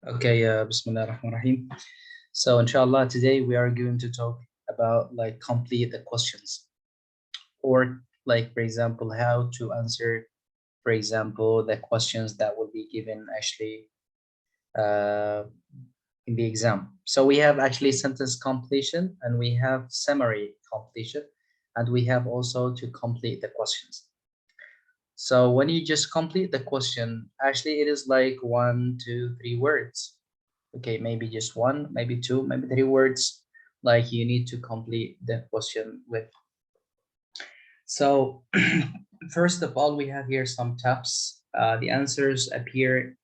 Okay, Bismillah ar-Rahman ar-Rahim. So, inshallah, today we are going to talk about like complete the questions, or like, for example, how to answer, for example, the questions that will be given actually uh, in the exam. So we have actually sentence completion, and we have summary completion, and we have also to complete the questions. So when you just complete the question, actually it is like 1, 2, 3 words. Okay, maybe just one, maybe two, maybe 3 words, like you need to complete the question with. So first of all, we have here some tabs. The answers appear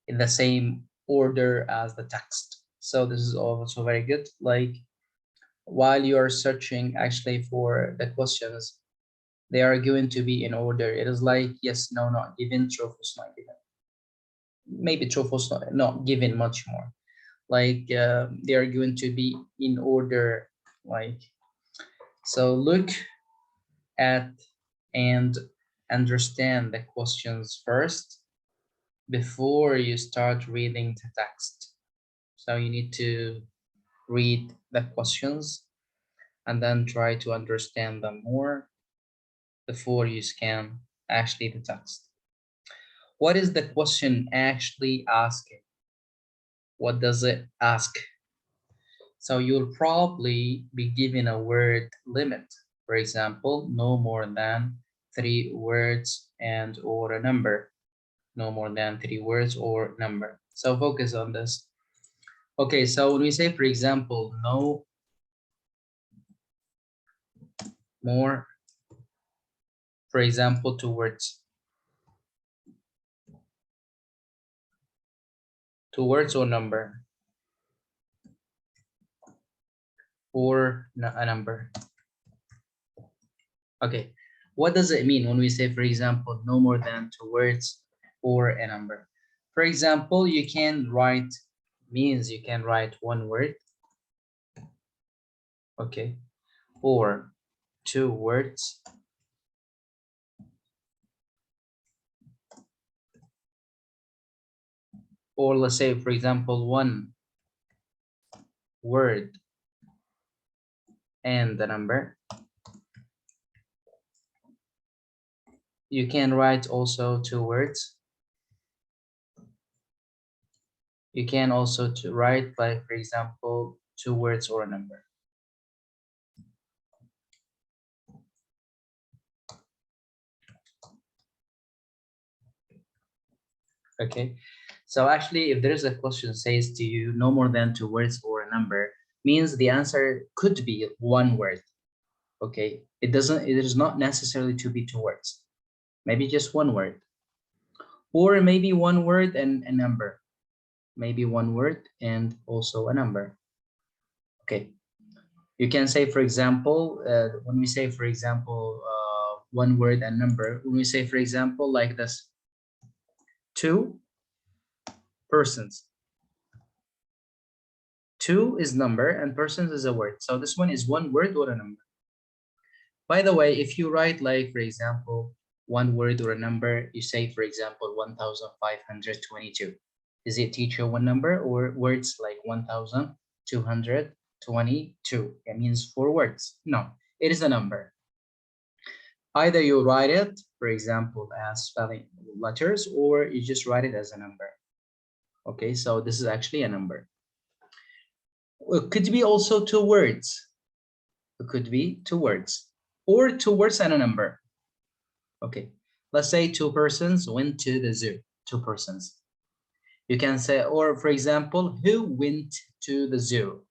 in the same order as the text. So this is also very good. Like while you are searching actually for the questions, they are going to be in order. It is like yes, no, not given, true, false, not given. Maybe true, false, not given, much more. Like they are going to be in order. Like, so look at and understand the questions first before you start reading the text. So you need to read the questions and then try to understand them more before you scan actually the text. What is the question actually asking? What does it ask? So you'll probably be given a word limit. For example, no more than 3 words and or a number. No more than 3 words or number. So focus on this. Okay, so when we say, for example, no more, for example, 2 words. 2 words or number. Or a number. Okay, what does it mean when we say, for example, no more than 2 words or a number? For example, you can write, means you can write 1 word, okay, or 2 words, or let's say, for example, 1 word and the number. You can write also 2 words. You can also write, like, for example, 2 words or a number. Okay, so actually, if there is a question says to you no more than 2 words or a number, means the answer could be 1 word. Okay, it is not necessarily to be 2 words, maybe just 1 word, or maybe 1 word and a number, maybe 1 word and also a number. Okay, you can say, for example, when we say, for example, 1 word and number, when we say, for example, like this, 2 persons. 2 is number and persons is a word. So this one is 1 word or a number. By the way, if you write, like, for example, 1 word or a number, you say, for example, 1522. Is it teacher 1 number, or words like 1222? It means 4 words. No, it is a number. Either you write it, for example, as spelling letters, or you just write it as a number. Okay, so this is actually a number. It could be also 2 words. It could be 2 words, or 2 words and a number. Okay, let's say 2 persons went to the zoo. 2 persons. You can say, or for example, who went to the zoo?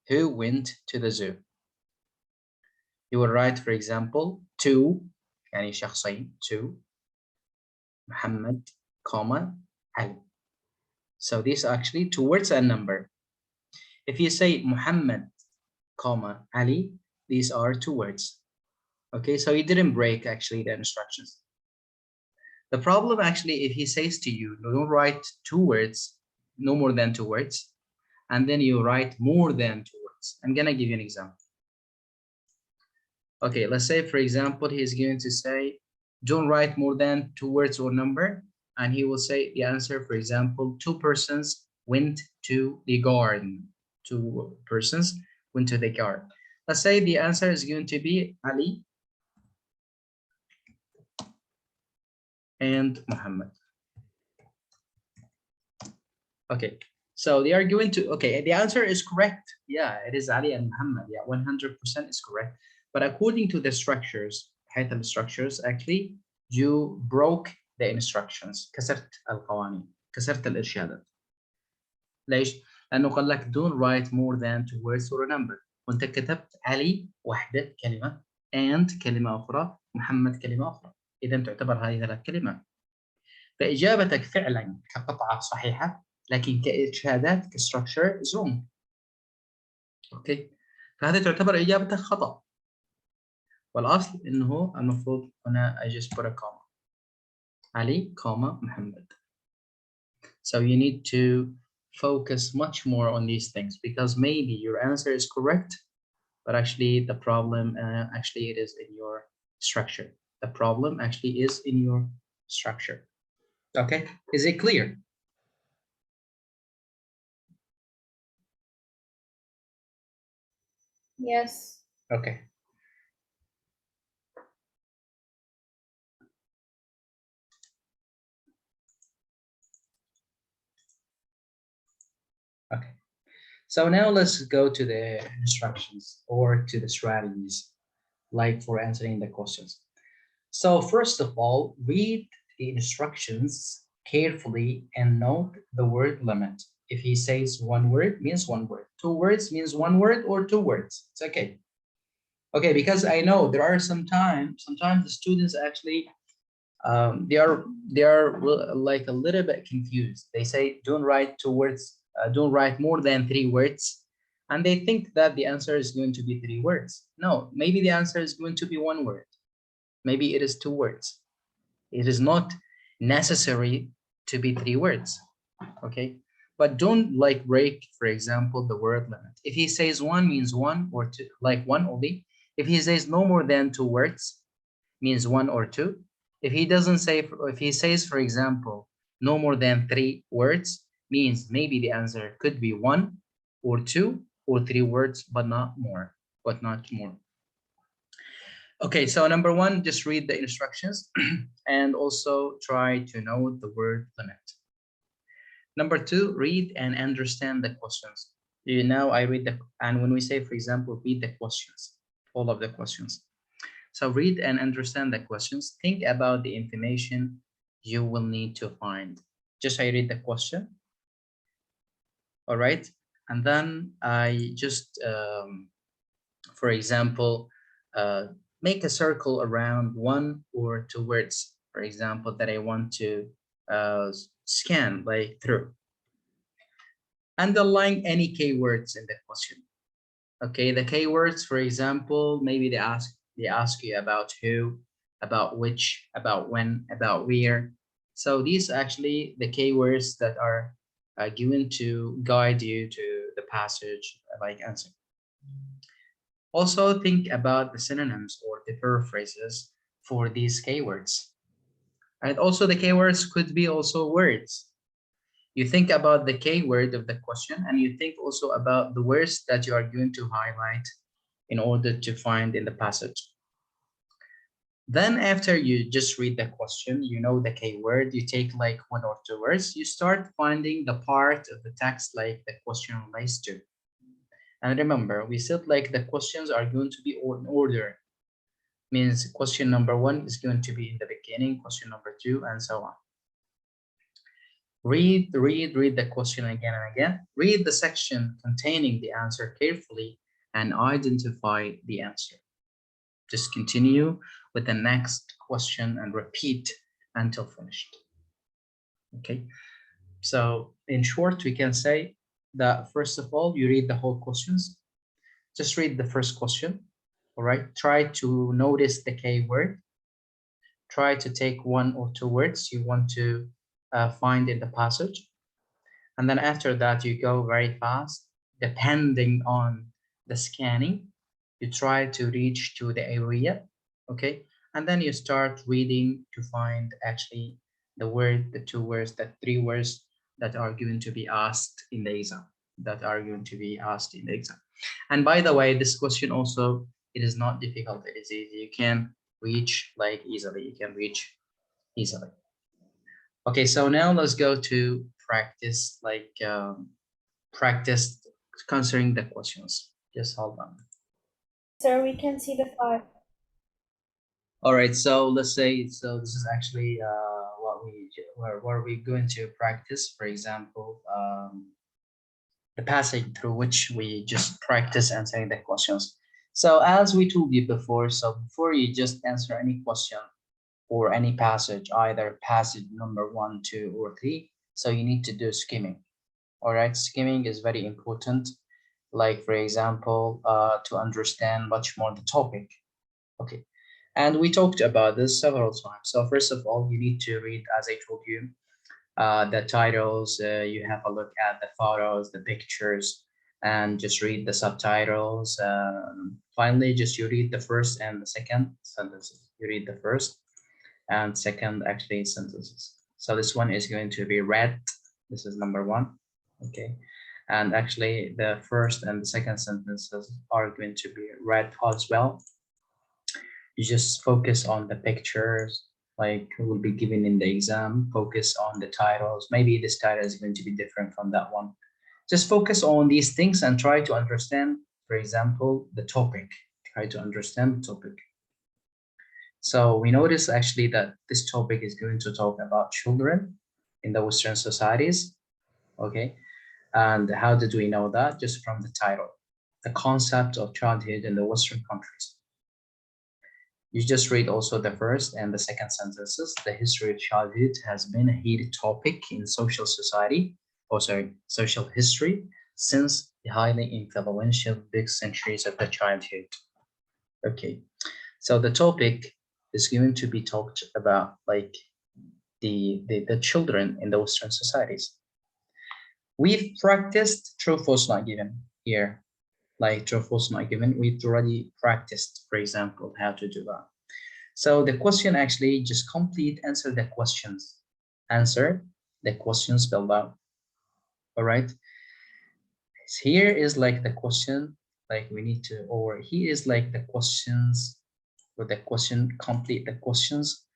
Who went to the zoo? You will write, for example, 2, يعني شخصين, 2, Muhammad, comma, Ali. So these are actually 2 words and number. If you say Muhammad, comma, Ali, these are 2 words. Okay, so he didn't break actually the instructions. The problem actually, if he says to you, don't write 2 words, no more than 2 words, and then you write more than 2 words. I'm gonna give you an example. Okay, let's say, for example, he's going to say, don't write more than 2 words or number, and he will say the answer, for example, 2 persons went to the garden. 2 persons went to the garden. Let's say the answer is going to be Ali and Muhammad. Okay, so they are going to, okay, the answer is correct. Yeah, it is Ali and Muhammad. Yeah, 100% is correct. But according to the structures, the structures, actually, you broke the instructions. كسرت القوانين. كسرت الإرشادات. ليش؟ لأنه قال لك don't write more than 2 words or a number. وأنت كتبت علي وحدة كلمة and كلمة أخرى محمد كلمة أخرى. إذا تعتبر هذه 3 كلمات. فإجابتك فعلا كقطعة صحيحة، لكن كإرشادات كستراكشر is wrong. أوكي، فهذه تعتبر إجابتك خطأ. والأصل إنه المفروض هنا I just put a comma. علي, محمد. So you need to focus much more on these things, because maybe your answer is correct, but actually the problem actually it is in your structure. The problem actually is in your structure. Okay, is it clear? Yes. Okay. Okay. So now let's go to the instructions or to the strategies, like for answering the questions. So first of all, read the instructions carefully and note the word limit. If he says 1 word, means 1 word. 2 words means 1 word or 2 words. It's okay. Okay, because I know there are sometimes the students actually they are like a little bit confused. They say don't write 2 words, don't write more than 3 words, and they think that the answer is going to be 3 words. No, maybe the answer is going to be 1 word. Maybe it is 2 words. It is not necessary to be 3 words. Okay, but don't like break, for example, the word limit. If he says 1 means 1 or 2, like 1 only. If he says no more than 2 words, means 1 or 2. If he doesn't say, if he says, for example, no more than 3 words, means maybe the answer could be 1 or 2 or 3 words, but not more. Okay, so number 1, just read the instructions and also try to know the word limit. Number 2, read and understand the questions. You know, I read and when we say, for example, read the questions, all of the questions. So read and understand the questions. Think about the information you will need to find. Just I read the question. All right. And then I just, for example, make a circle around 1 or 2 words, for example, that I want to scan like through. Underline any keywords in the question. Okay, the keywords, for example, maybe they ask you about who, about which, about when, about where. So these actually the keywords that are given to guide you to the passage like answer. Also think about the synonyms or the paraphrases for these keywords. And also the keywords could be also words. You think about the keyword of the question and you think also about the words that you are going to highlight in order to find in the passage. Then after you just read the question, you know the keyword, you take like 1 or 2 words, you start finding the part of the text like the question relates to. And remember, we said like the questions are going to be in order. Means question number 1 is going to be in the beginning, question number 2, and so on. Read the question again and again. Read the section containing the answer carefully and identify the answer. Just continue with the next question and repeat until finished. Okay, so in short, we can say that first of all, you read the whole questions. Just read the first question. All right, try to notice the keyword. Try to take 1 or 2 words you want to find in the passage. And then after that, you go very fast, depending on the scanning. You try to reach to the area, okay? And then you start reading to find actually the word, the two words, the three words that are going to be asked in the exam, that are going to be asked in the exam. And by the way, this question also, it is not difficult, it is easy. You can reach like easily, you can reach easily. Okay, so now let's go to practice, like practice considering the questions. Just hold on. Sir, we can see the file. All right, so let's say, so this is actually what are we going to practice? For example, the passage through which we just practice answering the questions. So as we told you before, so before you just answer any question or any passage, either passage number 1, 2, or 3, so you need to do skimming. All right, skimming is very important. Like for example, to understand much more the topic. Okay, and we talked about this several times. So first of all, you need to read, as I told you, the titles. You have a look at the photos, the pictures, and just read the subtitles. Finally, just you read the first and the second sentences. You read the first and second actually sentences. So this one is going to be read. This is number 1. Okay. And actually the first and the second sentences are going to be read as well. You just focus on the pictures, like will be given in the exam. Focus on the titles. Maybe this title is going to be different from that one. Just focus on these things and try to understand, for example, the topic. Try to understand the topic. So we notice actually that this topic is going to talk about children in the Western societies. Okay. And how did we know that? Just from the title, the concept of childhood in the Western countries. You just read also the first and the second sentences. The history of childhood has been a heated topic in social society, social history, since the highly influential big centuries of the childhood. Okay, so the topic is going to be talked about like the children in the Western societies. We've practiced true, false, not given here. Like true, false, not given, we've already practiced, for example, how to do that. So the question actually just complete, answer the questions. Answer the questions below. All right. Here is like the question, like we need to, or here is like the questions with the question, complete the questions.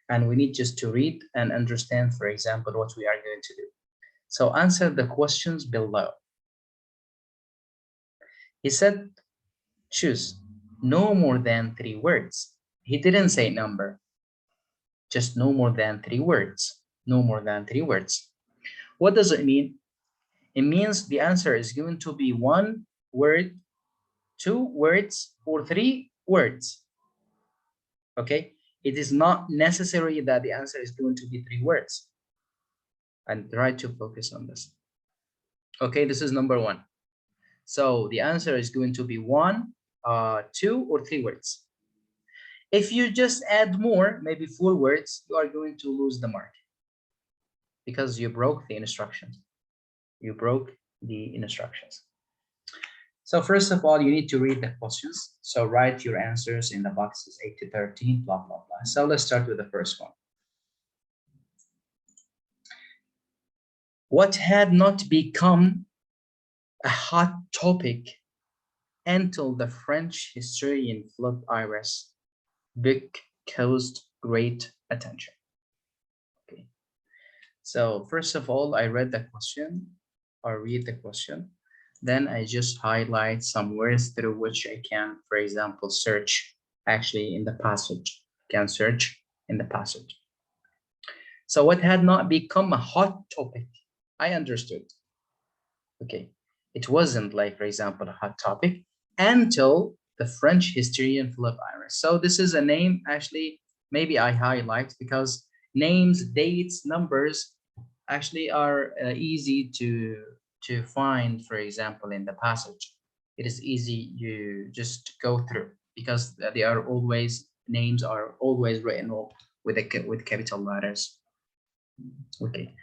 And we need just to read and understand, for example, what we are going to do. So answer the questions below. He said, choose no more than 3 words. He didn't say number, just no more than 3 words. No more than 3 words. What does it mean? It means the answer is going to be 1 word, 2 words, or 3 words. Okay? It is not necessary that the answer is going to be 3 words. And try to focus on this. Okay, this is number 1. So the answer is going to be 1, 2, or 3 words. If you just add more, maybe 4 words, you are going to lose the mark because you broke the instructions. You broke the instructions. So first of all, you need to read the questions. So write your answers in the boxes 8 to 13, blah, blah, blah. So let's start with the first one. What had not become a hot topic until the French historian Philip Iris Vic caused great attention? Okay. So first of all, I read the question or read the question. Then I just highlight some words through which I can, for example, search actually in the passage. Can search in the passage. So what had not become a hot topic? I understood. Okay. It wasn't like, for example, a hot topic until the French historian Philip Iris. So this is a name actually, maybe I highlight because names, dates, numbers actually are easy to find, for example, in the passage. It is easy, you just go through because they are always, names are always written with capital letters. Okay.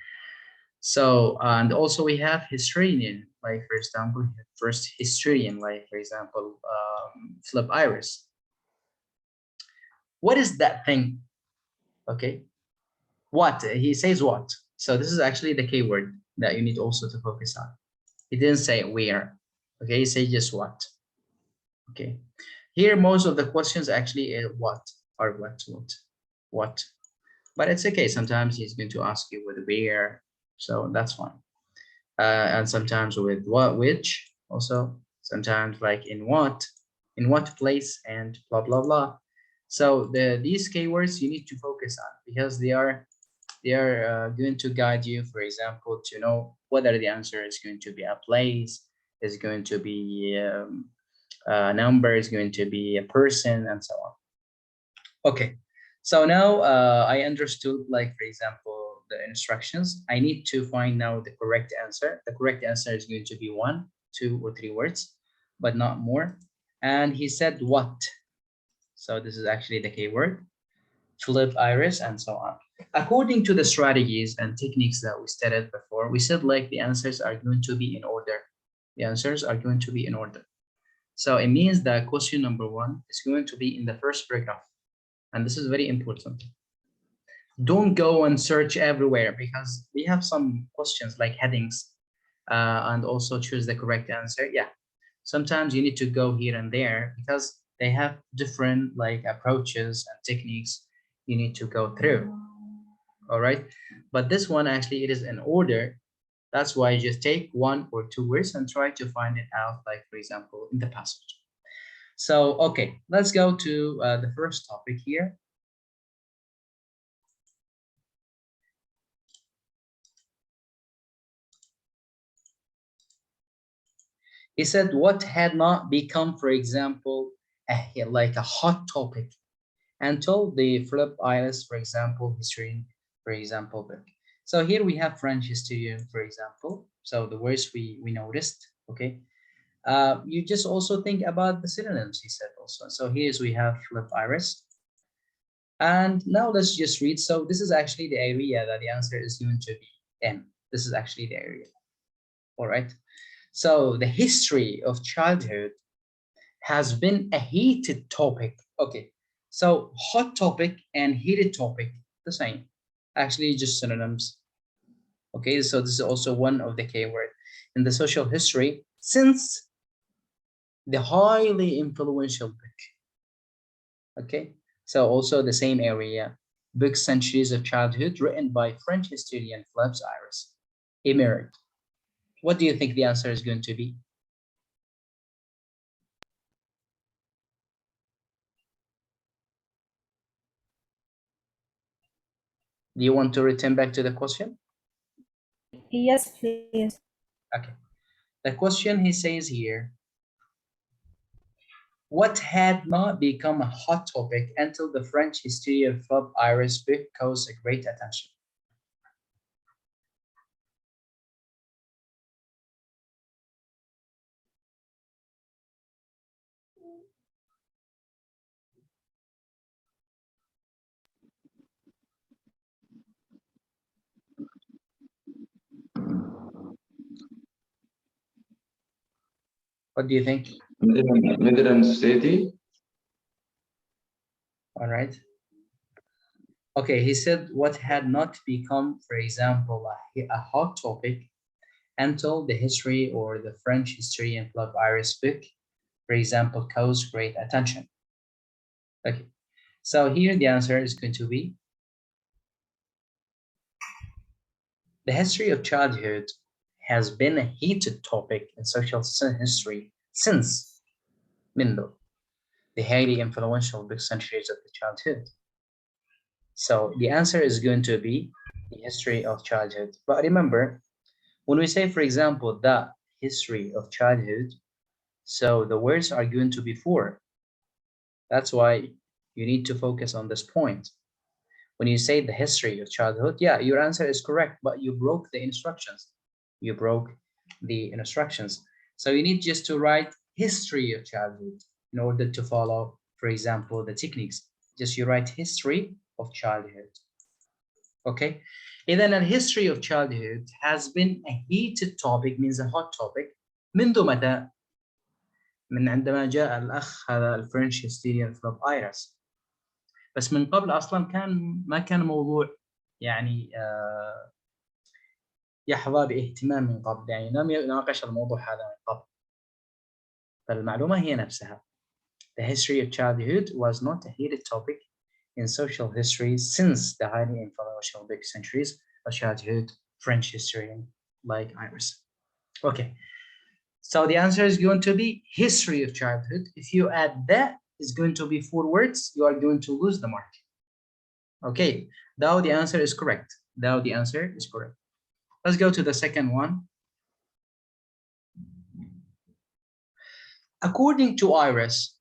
So, and also we have historian, like for example, first historian, like for example, Philip Iris. What is that thing? Okay. What? He says what? So this is actually the keyword that you need also to focus on. He didn't say where. Okay, he said just what. Okay. Here, most of the questions actually what or what. But it's okay. Sometimes he's going to ask you with where, so that's fine. And sometimes with what, which, also sometimes like in what place, and blah blah blah. So these keywords you need to focus on because they are going to guide you, for example, to know whether the answer is going to be a place, is going to be a number, is going to be a person, and so on. Okay, so now I understood, like, for example, the instructions. I need to find now the correct answer. The correct answer is going to be 1, 2, or 3 words, but not more. And he said what? So this is actually the keyword, flip iris, and so on. According to the strategies and techniques that we studied before, we said like the answers are going to be in order. The answers are going to be in order. So it means that question number 1 is going to be in the first paragraph. And this is very important. Don't go and search everywhere because we have some questions like headings and also choose the correct answer. Yeah, sometimes you need to go here and there because they have different like approaches and techniques you need to go through. All right, but this one actually it is in order. That's why you just take 1 or 2 words and try to find it out, like for example in the passage. So okay, let's go to the first topic here. He said what had not become, for example, like a hot topic until the Philip Iris, for example, history, for example, book. So here we have French history, for example. So the words we noticed, okay. You just also think about the synonyms, he said also. So here's we have Philip Iris. And now let's just read. So this is actually the area that the answer is going to be in. This is actually the area. All right. So the history of childhood has been a heated topic. Okay, so hot topic and heated topic, the same. Actually, just synonyms. Okay, so this is also one of the keyword in the social history since the highly influential book. Okay, so also the same area. Book Centuries of Childhood, written by French historian Philippe Iris. Emirate. What do you think the answer is going to be? Do you want to return back to the question? Yes, please. Okay. The question he says here, what had not become a hot topic until the French history of Philip Iris book caused a great attention? What do you think? Midland City. All right. Okay, he said what had not become, for example, a hot topic until the history or the French history in Philip Iris book, for example, caused great attention. Okay, so here the answer is going to be the history of childhood has been a heated topic in social history since منذ the highly influential book Centuries of the Childhood. So the answer is going to be the history of childhood. But remember, when we say, for example, the history of childhood, so the words are going to be for. That's why you need to focus on this point. When you say the history of childhood, yeah, your answer is correct, but you broke the instructions. You broke the instructions. So you need just to write history of childhood in order to follow, for example, the techniques. Just you write history of childhood. Okay. And then a history of childhood has been a heated topic, means a hot topic. منذ متى؟ من عندما جاء الأخ هذا الفرنش هيستيريان فلوب ايرس. بس من قبل اصلا كان ما كان موضوع يعني يحظى باهتمام من قبل، يعني لم يناقش الموضوع هذا من قبل. فالمعلومة هي نفسها. The history of childhood was not a heated topic in social history since the highly influential big centuries of childhood French historian like Iris. Okay, so the answer is going to be history of childhood. If you add that, it's going to be 4 words. You are going to lose the mark. Okay, now the answer is correct. Now the answer is correct. Let's go to the second one. According to Iris,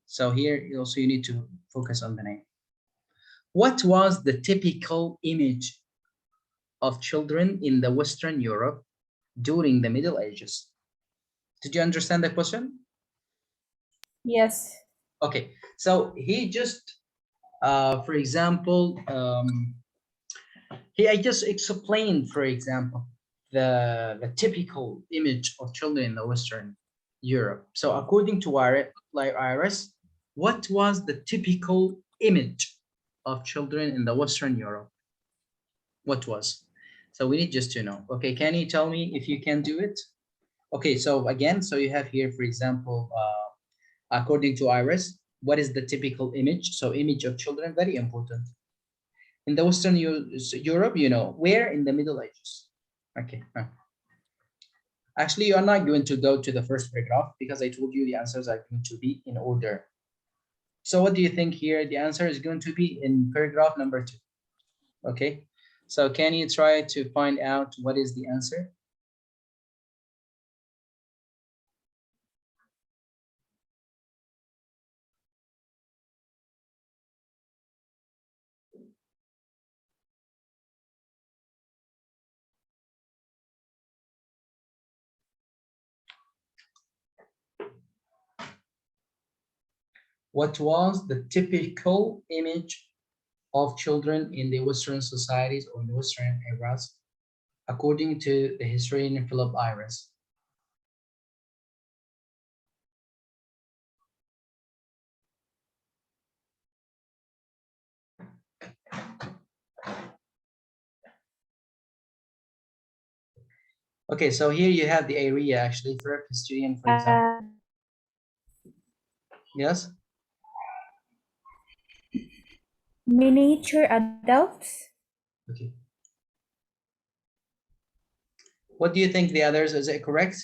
so here also you need to focus on the name. What was the typical image of children in the Western Europe during the Middle Ages? Did you understand the question? Yes. Okay, so he just, for example, I just explained, for example, the typical image of children in the Western Europe. So according to Iris, what was the typical image of children in the Western Europe? What was? So we need just to know. Okay, can you tell me if you can do it? Okay, so again, so you have here, for example, according to Iris, what is the typical image? So image of children, very important. In the Western Europe, you know, where? In the Middle Ages. Okay. Actually, you are not going to go to the first paragraph because I told you the answers are going to be in order. So what do you think here? The answer is going to be in paragraph number 2. Okay. So can you try to find out what is the answer? What was the typical image of children in the Western societies or the Western eras, according to the historian Philip Iris? Okay, so here you have the area actually for a historian, for example. Yes? Miniature adults. Okay. What do you think the others? Is it correct?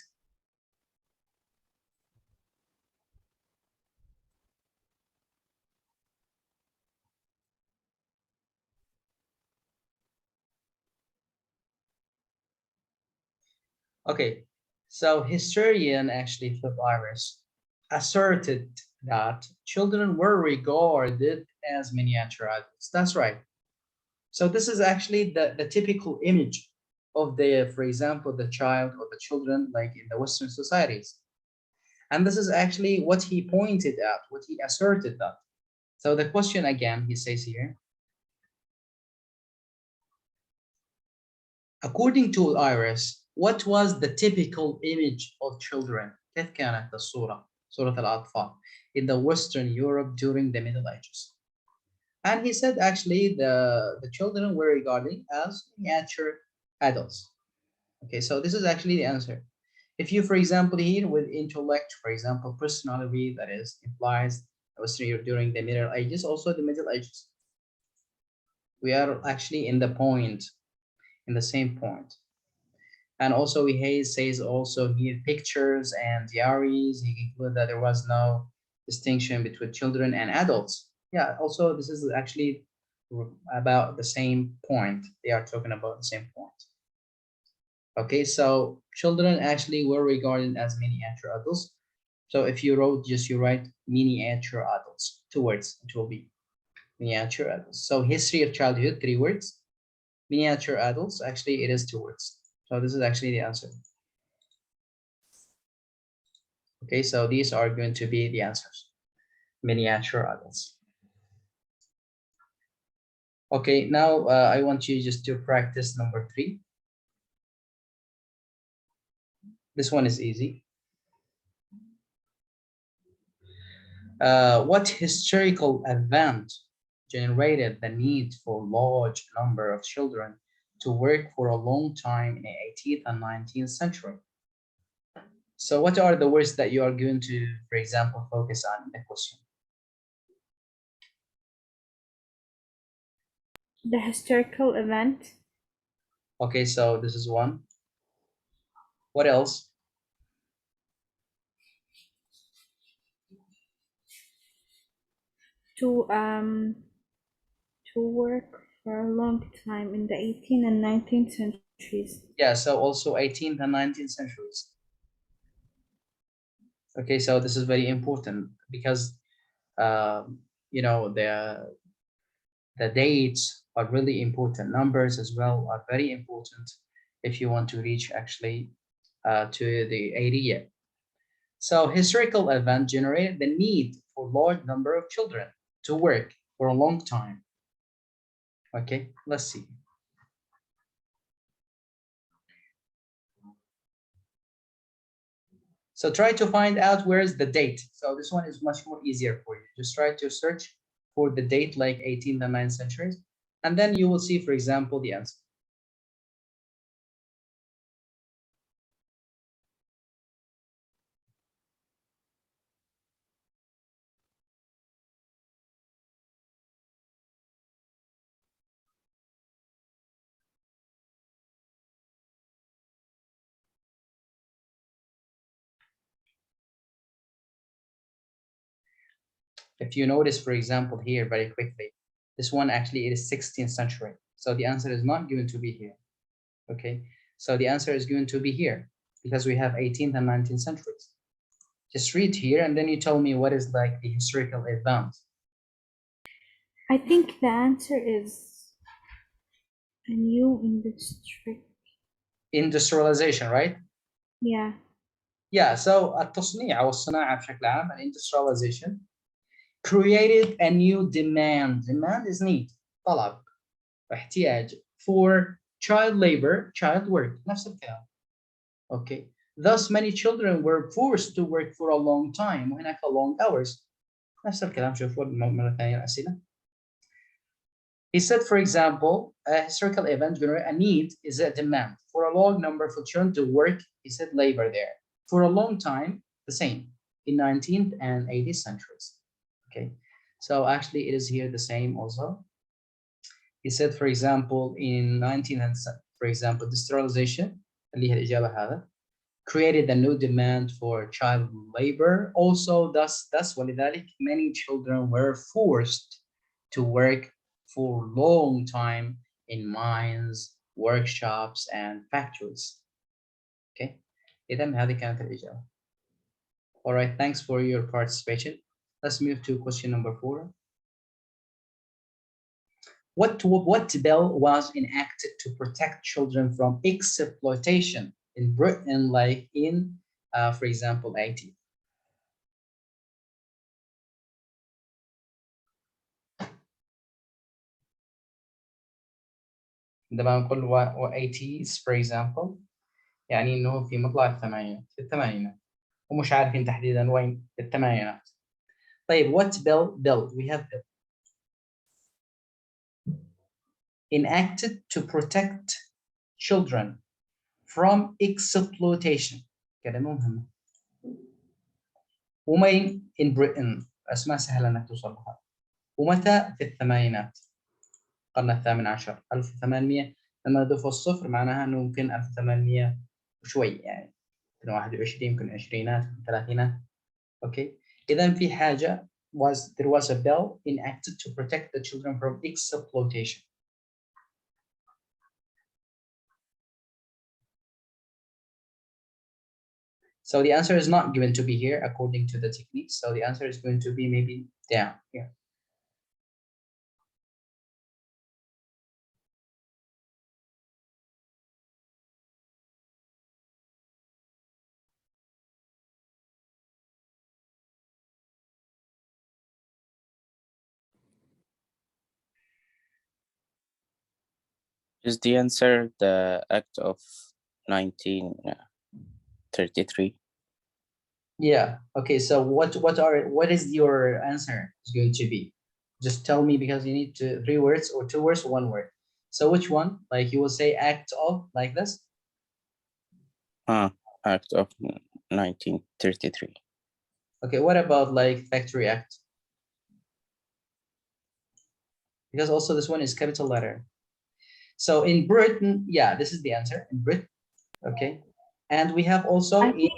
Okay, so historian actually Philip Iris asserted that children were regarded as miniature adults. That's right. So this is actually the typical image of the, for example, the child or the children like in the Western societies. And this is actually what he pointed out, what he asserted that. So the question again, he says here, according to Iris, what was the typical image of children? كيف كانت الصورة؟ صورة الأطفال in the Western Europe during the Middle Ages. And he said actually the children were regarded as miniature adults. Okay, so this is actually the answer. If you, for example, here with intellect, for example, personality, that is implies Western Europe during the Middle Ages, also the Middle Ages. We are actually in the point, in the same point. And also he says also here pictures and diaries, he concluded that there was no distinction between children and adults. Yeah, also this is actually about the same point. They are talking about the same point. Okay, so children actually were regarded as miniature adults. So if you wrote, just you write miniature adults, 2 words, it will be miniature adults. So history of childhood, 3 words. Miniature adults, actually it is 2 words. So this is actually the answer. Okay, so these are going to be the answers. Miniature adults. Okay, now I want you just to practice number 3. This one is easy. What historical event generated the need for large number of children to work for a long time in the 18th and 19th century. So what are the words that you are going to, for example, focus on in the question? The historical event. Okay, so this is one. What else? To work for a long time in the 18th and 19th centuries. Yeah, so also 18th and 19th centuries. Okay, so this is very important because you know the dates are really important. Numbers as well are very important if you want to reach actually to the area. So historical event generated the need for large number of children to work for a long time. Okay, let's see. So try to find out where is the date. So this one is much more easier for you. Just try to search for the date like 18th and 9th centuries, and then you will see, for example, the answer. If you notice, for example, here very quickly, this one actually is 16th century. So the answer is not going to be here. Okay, so the answer is going to be here because we have 18th and 19th centuries. Just read here and then you tell me what is like the historical event. I think the answer is a new industry. Industrialization, right? Yeah. Yeah, so التصنيع أو الصناعة بشكل عام, industrialization created a new demand. Demand is need, طلب, احتياج for child labor, child work, نفس الكلام. Okay. Thus many children were forced to work for a long time وهناك long hours. نفس الكلام. شوفوا مرة ثانية الأسئلة. He said, for example, a historical event generate a need is a demand for a long number of children to work. He said labor there for a long time, the same in 19th and 18th centuries. Okay, so actually it is here the same also. He said, for example, in 19th and for example, industrialization اللي هي الإجابة هذا created a new demand for child labor. Also, thus ولذلك many children were forced to work for long time in mines, workshops, and factories. Okay, إذن هذه كانت الإجابة. All right, thanks for your participation. Let's move to question number 4. What bill was enacted to protect children from exploitation in Britain, like in, for example, 80? عندما نقول 80s for example يعني انه في مطلع الثمانينات، في الثمانينات ومش عارفين تحديدا وين، في الثمانينات. طيب what bill we have bill enacted to protect children from exploitation. كلمة مهمة. ومين in Britain، اسماء سهلة انك توصل لها. ومتى؟ في الثمانينات، القرن الثامن عشر، 1800. لما نضيف الصفر معناها انه ممكن 1800 وشوي، يعني يمكن 21، يمكن عشرينات، يمكن ثلاثينات. اوكي، اذا في حاجه there was a bill enacted to protect the children from exploitation. So the answer is not going to be here according to the techniques. So the answer is going to be maybe down here. Is the answer the Act of 1933? Yeah. Okay. So what is your answer is going to be? Just tell me because you need to 3 words or 2 words or 1 word. So which one? Like you will say act of like this. Act of 1933. Okay, what about like factory act? Because also this one is capital letter. So in Britain, yeah, this is the answer in Britain. Okay, and we have also I in think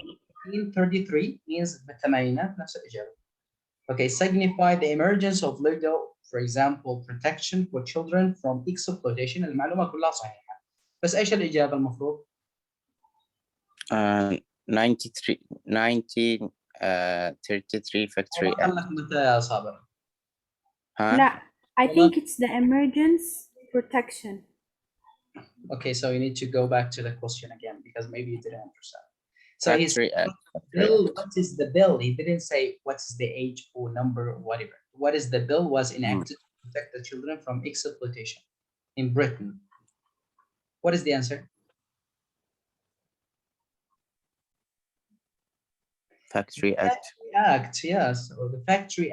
1933 means بالثمانينات نفس الإجابة. Okay, signify the emergence of legal, for example, protection for children from exploitation. المعلومة كلها صحيحة. بس إيش الإجابة المفروض؟ 93 1933 factory والله act. خلك متى يا صابر؟ Huh? لا, I والله. think it's the emergence protection. Okay, so you need to go back to the question again because maybe you didn't understand. So he's Factory act. bill, what is the bill? He didn't say what's the age or number or whatever. What is the bill was enacted to protect the children from exploitation in Britain? What is the answer? Factory act. Factory Act, yes, or the Factory